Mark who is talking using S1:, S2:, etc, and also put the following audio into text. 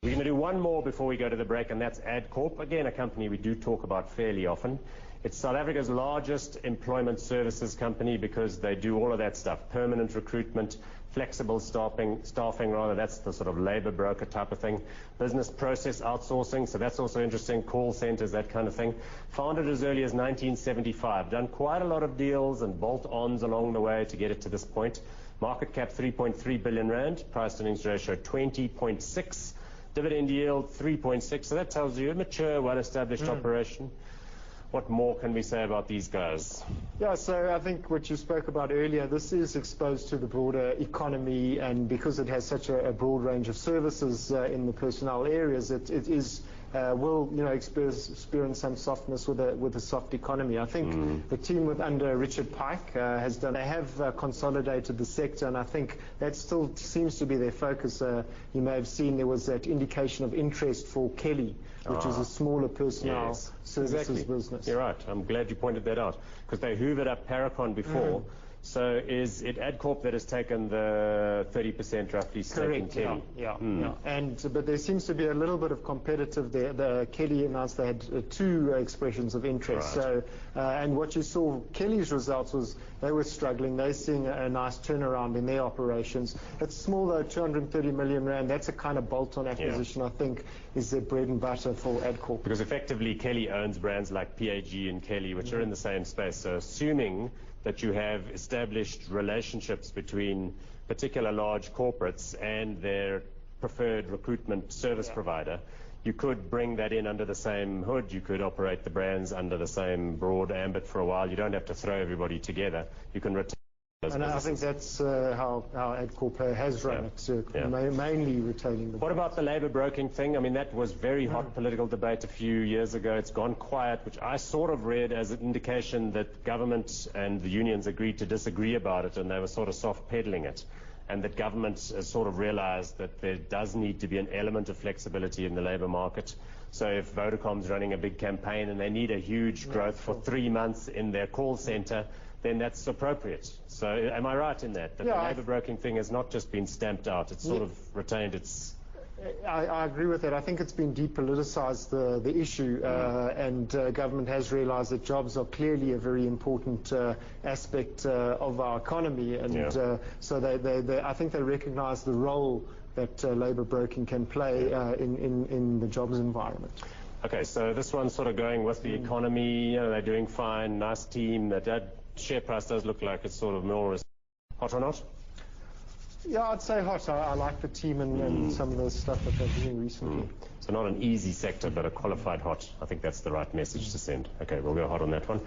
S1: We're going to do one more before we go to the break, and that's Adcorp. Again, a company we do talk about fairly often. It's South Africa's largest employment services company because they do all of that stuff. Permanent recruitment, flexible staffing, that's the sort of labor broker type of thing. Business process outsourcing, so that's also interesting. Call centers, that kind of thing. Founded as early as 1975. Done quite a lot of deals and bolt-ons along the way to get it to this point. Market cap 3.3 billion rand. Price to earnings ratio 20.6. Dividend yield 3.6. So that tells you a mature, well-established operation. What more can we say about these guys?
S2: Yeah, so I think what you spoke about earlier, this is exposed to the broader economy, and because it has such a broad range of services in the personnel areas, it will experience some softness with a soft economy. I think the team under Richard Pike they have consolidated the sector, and I think that still seems to be their focus. You may have seen there was that indication of interest for Kelly, which is a smaller personnel services business.
S1: You're right. I'm glad you pointed that out, because they hoovered up Paracon before. So is it Adcorp that has taken the 30% roughly stake in Kelly?
S2: Yeah. But there seems to be a little bit of competitive there. The Kelly announced they had two expressions of interest.
S1: Right.
S2: So and what you saw, Kelly's results was they were struggling. They're seeing a nice turnaround in their operations. It's small though, 230 million rand. That's a kind of bolt-on acquisition. I think is their bread and butter for Adcorp.
S1: Because effectively Kelly owns brands like PAG and Kelly, which are in the same space. So assuming that you have established relationships between particular large corporates and their preferred recruitment service provider, you could bring that in under the same hood. You could operate the brands under the same broad ambit for a while. You don't have to throw everybody together. You can retain those
S2: and
S1: businesses.
S2: I think that's how Adcorp has run it, mainly retaining the
S1: What about the labour broking thing? I mean, that was very hot political debate a few years ago. It's gone quiet, which I sort of read as an indication that government and the unions agreed to disagree about it, and they were sort of soft peddling it, and that government has sort of realized that there does need to be an element of flexibility in the labour market. So if Vodacom's running a big campaign and they need a huge growth for 3 months in their call centre, then that's appropriate. So am I right in that? That the labour broking thing has not just been stamped out, it's sort of retained its...
S2: I agree with that. I think it's been depoliticized, the issue, and government has realized that jobs are clearly a very important aspect of our economy, and so I think they recognize the role that labour broking can play in the jobs environment.
S1: Okay, so this one's sort of going with the economy. They're doing fine, nice team. That share price does look like it's sort of more hot or not?
S2: Yeah, I'd say hot. I like the team and some of the stuff that they're doing recently.
S1: So not an easy sector, but a qualified hot. I think that's the right message to send. Okay, we'll go hot on that one.